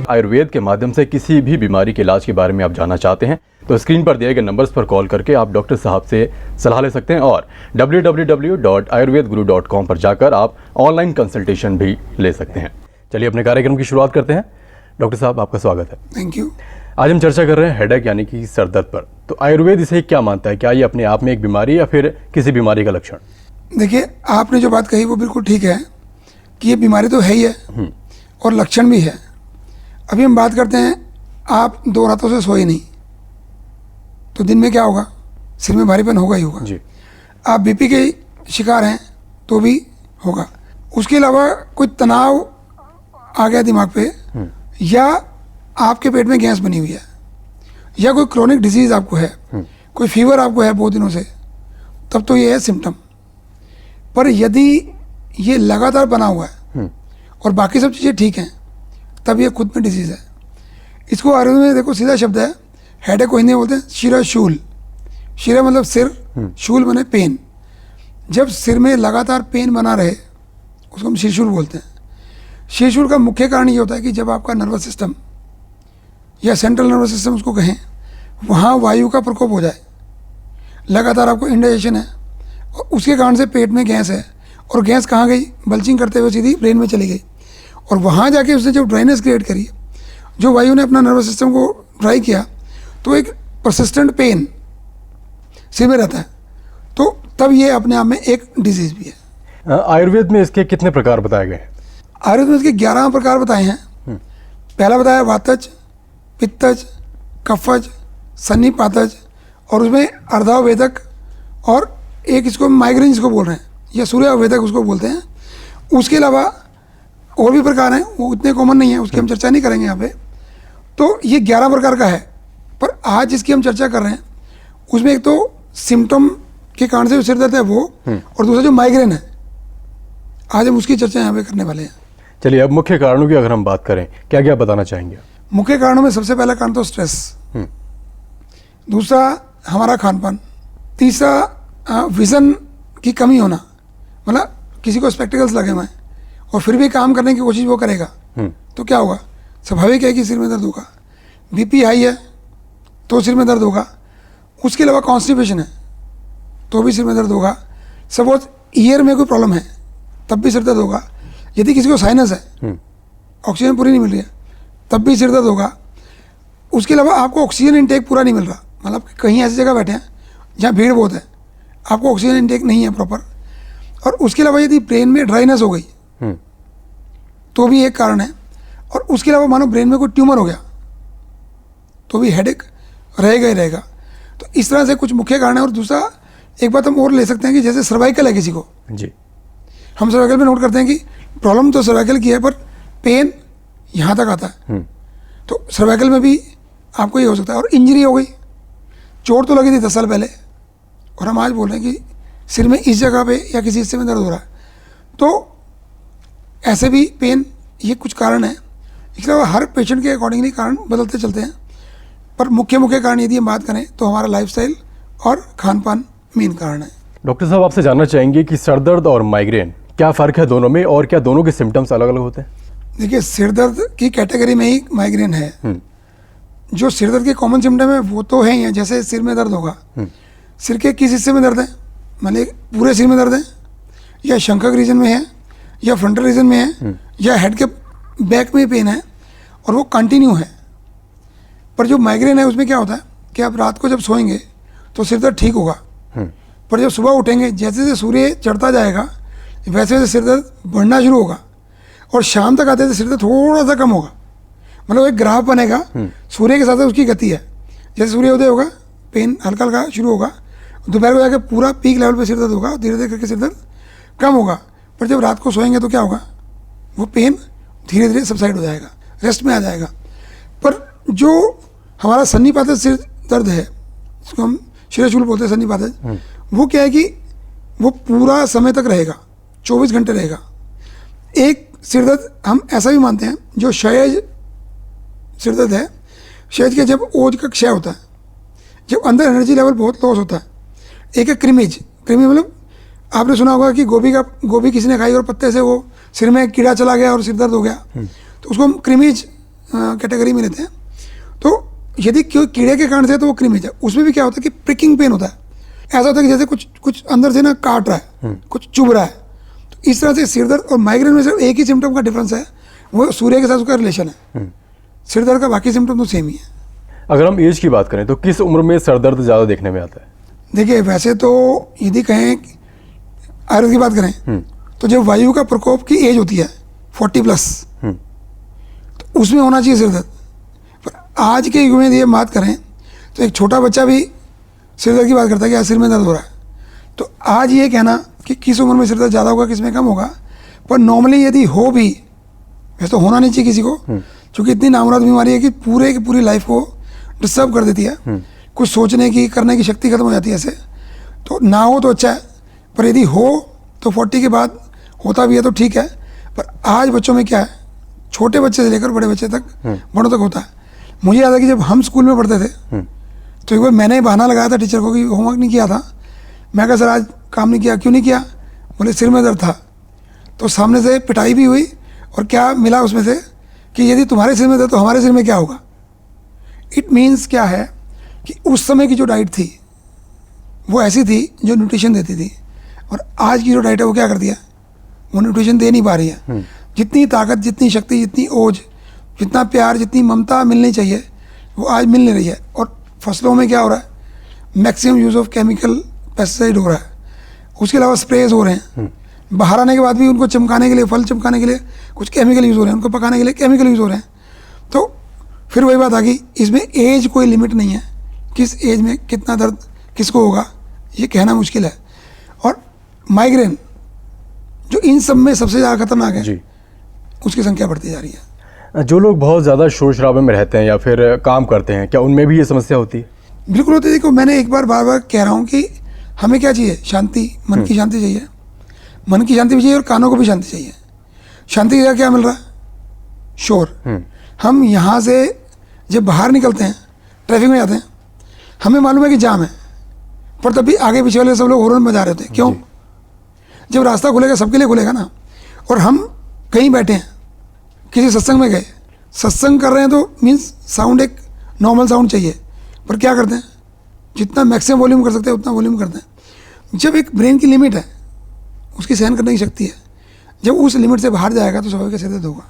आयुर्वेद के माध्यम से किसी भी बीमारी के इलाज के बारे में आप जानना चाहते हैं तो स्क्रीन पर दिए गए नंबर्स पर कॉल करके आप डॉक्टर साहब से सलाह ले सकते हैं और www.ayurvedguru.com पर जाकर आप ऑनलाइन कंसल्टेशन भी ले सकते हैं। चलिए अपने कार्यक्रम की शुरुआत करते हैं। डॉक्टर साहब आपका स्वागत है। Thank you. आज हम चर्चा कर रहे हैं हेडेक यानी कि सर दर्द पर। तो आयुर्वेद इसे क्या मानता है? क्या ये अपने आप में एक बीमारी या फिर किसी बीमारी का लक्षण? देखिए, आपने जो बात कही वो बिल्कुल ठीक है कि ये बीमारी तो है ही है और लक्षण भी है। अभी हम बात करते हैं, आप 2 रातों से सोए नहीं तो दिन में क्या होगा? सिर में भारीपन होगा ही होगा जी। आप बीपी के शिकार हैं तो भी होगा। उसके अलावा कोई तनाव आ गया दिमाग पे, या आपके पेट में गैस बनी हुई है, या कोई क्रोनिक डिजीज आपको है, कोई फीवर आपको है बहुत दिनों से, तब तो ये है सिम्टम। पर यदि ये लगातार बना हुआ है और बाकी सब चीज़ें ठीक हैं, तब ये खुद में डिजीज़ है। इसको आयुर्वेद में देखो सीधा शब्द है, हेडेक को हिंदी में बोलते हैं शिरा शूल। शिरा मतलब सिर, शूल माने पेन। जब सिर में लगातार पेन बना रहे उसको हम शीर्षूल बोलते हैं। शीर्षूल का मुख्य कारण ये होता है कि जब आपका नर्वस सिस्टम या सेंट्रल नर्वस सिस्टम उसको कहें, वहाँ वायु का प्रकोप हो जाए, लगातार आपको इंडाइजेशन है और उसके कारण से पेट में गैस है, और गैस कहाँ गई? बल्चिंग करते हुए सीधी ब्रेन में चली गई, और वहाँ जाके उसने जब ड्राइनेस क्रिएट करी, जो वायु ने अपना नर्वस सिस्टम को ड्राई किया, तो एक परसिस्टेंट पेन सिर में रहता है। तो तब ये अपने आप में एक डिजीज भी है। आयुर्वेद में इसके कितने प्रकार बताए गए हैं? आयुर्वेद में इसके 11 प्रकार बताए हैं। पहला बताया वातज, पित्तज, कफज, सन्निपातज, और उसमें अर्धावेदक, और एक इसको माइग्रेन जिसको बोल रहे हैं, या सूर्यावेदक उसको बोलते हैं। उसके अलावा और भी प्रकार हैं, वो इतने कॉमन नहीं है, उसकी हम चर्चा नहीं करेंगे यहाँ पे। तो ये 11 प्रकार का है। पर आज जिसकी हम चर्चा कर रहे हैं उसमें एक तो सिम्टम के कारण से जो सिर दर्द है वो, और दूसरा जो माइग्रेन है, आज हम उसकी चर्चा यहाँ पे करने वाले हैं। चलिए, अब मुख्य कारणों की अगर हम बात करें, क्या क्या बताना चाहेंगे? मुख्य कारणों में सबसे पहला कारण तो स्ट्रेस, दूसरा हमारा खान पान, तीसरा विजन की कमी होना, मतलब किसी को स्पेक्टिकल्स लगे हुए हैं और फिर भी काम करने की कोशिश वो करेगा, तो क्या होगा? स्वाभाविक है कि सिर में दर्द होगा। बीपी हाई है तो सिर में दर्द होगा। उसके अलावा कॉन्स्टिपेशन है तो भी सिर में दर्द होगा। सपोज ईयर में कोई प्रॉब्लम है तब भी सिर दर्द होगा। यदि किसी को साइनस है, ऑक्सीजन पूरी नहीं मिल रही है, तब भी सिर दर्द होगा। उसके अलावा आपको ऑक्सीजन इंटेक पूरा नहीं मिल रहा, मतलब कहीं ऐसी जगह बैठे हैं जहाँ भीड़ बहुत है, आपको ऑक्सीजन इंटेक नहीं है प्रॉपर, और उसके अलावा यदि ब्रेन में ड्राइनेस हो गई तो भी एक कारण है। और उसके अलावा मानो ब्रेन में कोई ट्यूमर हो गया तो भी हेडेक रहेगा ही रहेगा। तो इस तरह से कुछ मुख्य कारण है। और दूसरा एक बात हम और ले सकते हैं कि जैसे सर्वाइकल है किसी को जी, हम सर्वाइकल में नोट करते हैं कि प्रॉब्लम तो सर्वाइकल की है पर पेन यहाँ तक आता है, तो सर्वाइकल में भी आपको ये हो सकता है। और इंजरी हो गई, चोट तो लगी थी 10 साल पहले और हम आज बोल रहे हैं कि सिर में इस जगह पे या किसी हिस्से में दर्द हो रहा है, तो ऐसे भी पेन, ये कुछ कारण है। इसके अलावा हर पेशेंट के अकॉर्डिंगली कारण बदलते चलते हैं, पर मुख्य कारण यदि हम बात करें तो हमारा लाइफस्टाइल और खान पान मेन कारण है। डॉक्टर साहब आपसे जानना चाहेंगे कि सर दर्द और माइग्रेन क्या फ़र्क है दोनों में, और क्या दोनों के सिम्टम्स अलग अलग होते हैं? देखिए, सिर दर्द की कैटेगरी में ही माइग्रेन है। जो सिर दर्द के कॉमन सिम्टम है वो तो है ही है, जैसे सिर में दर्द होगा, सिर के किस हिस्से में दर्द है, मतलब पूरे सिर में दर्द है, या शंखक रीजन में है, या फ्रंटल रीजन में है, या हेड के बैक में पेन है, और वो कंटिन्यू है। पर जो माइग्रेन है उसमें क्या होता है कि आप रात को जब सोएंगे तो सिर दर्द ठीक होगा, पर जब सुबह उठेंगे जैसे जैसे सूर्य चढ़ता जाएगा वैसे वैसे सिर दर्द बढ़ना शुरू होगा, और शाम तक आते सिर दर्द थोड़ा सा कम होगा। मतलब एक ग्राफ बनेगा, सूर्य के साथ उसकी गति है, जैसे सूर्य उदय होगा पेन हल्का हल्का शुरू होगा, दोपहर को जाकर पूरा पीक लेवल पे सिर दर्द होगा, धीरे धीरे करके सिर दर्द कम होगा। पर जब रात को सोएंगे तो क्या होगा, वो पेन धीरे धीरे सबसाइड हो जाएगा, रेस्ट में आ जाएगा। पर जो हमारा सन्निपातज सिर दर्द है, जिसको हम शिरोशूल बोलते हैं सन्निपातज, वो क्या है कि वो पूरा समय तक रहेगा, 24 घंटे रहेगा। एक सिर दर्द हम ऐसा भी मानते हैं जो क्षयज सिर दर्द है, क्षयज के जब ओज का क्षय होता है, जब अंदर एनर्जी लेवल बहुत लॉस होता है, एक है क्रिमीज। क्रिमी मतलब आपने सुना होगा कि गोभी किसी ने खाई और पत्ते से वो सिर में कीड़ा चला गया और सिर दर्द हो गया, तो उसको हम क्रिमीज कैटेगरी में लेते हैं। तो यदि कोई कीड़े के कारण से तो वो क्रिमीज है। उसमें भी क्या होता है कि प्रिकिंग पेन होता है, ऐसा होता है कि जैसे कुछ अंदर से ना काट रहा है, कुछ चुभ रहा है। तो इस तरह से सिर दर्द और माइग्रेन में सिर्फ एक ही सिम्टम का डिफरेंस है, वो सूर्य के साथ उसका रिलेशन है। सिर दर्द का बाकी सिम्टम तो सेम ही है। अगर हम एज की बात करें तो किस उम्र में सर दर्द ज़्यादा देखने में आता है? देखिए, वैसे तो यदि कहें आयुर्वेद की बात करें तो जब वायु का प्रकोप की एज होती है 40+, तो उसमें होना चाहिए सिर दर्द। पर आज के युग में यदि बात करें तो एक छोटा बच्चा भी सिर दर्द की बात करता है कि आज सिर में दर्द हो रहा है। तो आज ये कहना कि किस उम्र में सिर दर्द ज़्यादा होगा, किस में कम होगा, पर नॉर्मली यदि हो भी, वैसे तो होना नहीं चाहिए किसी को, क्योंकि इतनी नामुराद बीमारी है कि पूरे की पूरी लाइफ को डिस्टर्ब कर देती है। कुछ सोचने की, करने की शक्ति खत्म हो जाती है ऐसे। तो ना हो तो अच्छा है, पर यदि हो तो 40 के बाद होता भी है तो ठीक है। पर आज बच्चों में क्या है, छोटे बच्चे से लेकर बड़े बच्चे तक, बड़ों तक होता है। मुझे याद है कि जब हम स्कूल में पढ़ते थे तो एक बार मैंने बहाना लगाया था टीचर को कि होमवर्क नहीं किया था। मैं कहा सर आज काम नहीं किया, क्यों नहीं किया? बोले सिर में दर्द था। तो सामने से पिटाई भी हुई, और क्या मिला उसमें से कि यदि तुम्हारे सिर में दर्द तो हमारे सिर में क्या होगा। इट मीन्स क्या है कि उस समय की जो डाइट थी वो ऐसी थी जो न्यूट्रिशन देती थी, और आज की जो डाइट है वो क्या कर दिया, वो न्यूट्रिशन दे नहीं पा रही है। जितनी ताकत, जितनी शक्ति, जितनी ओज, जितना प्यार, जितनी ममता मिलनी चाहिए वो आज मिल नहीं रही है। और फसलों में क्या हो रहा है, maximum use of chemical pesticide हो रहा है। उसके अलावा स्प्रेज हो रहे हैं। बाहर आने के बाद भी उनको चमकाने के लिए, फल चमकाने के लिए कुछ केमिकल यूज़ हो रहे हैं, उनको पकाने के लिए केमिकल यूज़ हो रहे हैं। तो फिर वही बात आ गई, इसमें एज कोई लिमिट नहीं है, किस एज में कितना दर्द किसको होगा ये कहना मुश्किल है। और माइग्रेन जो इन सब में सबसे ज़्यादा खतरनाक है, उसकी संख्या बढ़ती जा रही है। जो लोग बहुत ज़्यादा शोर शराबे में रहते हैं या फिर काम करते हैं, क्या उनमें भी ये समस्या होती है? बिल्कुल होती है। देखो, मैंने एक बार बार कह रहा हूँ कि हमें क्या चाहिए, शांति, मन की शांति चाहिए। मन की शांति भी चाहिए और कानों को भी शांति चाहिए। शांति की जगह क्या मिल रहा है, शोर। हम यहाँ से जब बाहर निकलते हैं, ट्रैफिक में जाते हैं, हमें मालूम है कि जाम है, पर तब भी आगे पीछे वाले सब लोग हॉर्न बजा रहे होते हैं। क्यों? जब रास्ता खुलेगा सबके लिए खुलेगा ना। और हम कहीं बैठे हैं, किसी सत्संग में गए, सत्संग कर रहे हैं तो मीन्स साउंड एक नॉर्मल साउंड चाहिए, पर क्या करते हैं, जितना मैक्सिमम वॉल्यूम कर सकते हैं उतना वॉल्यूम करते हैं। जब एक ब्रेन की लिमिट है, उसकी सहन करने की शक्ति है, जब उस लिमिट से बाहर जाएगा तो स्वाभाविक सिर दर्द होगा।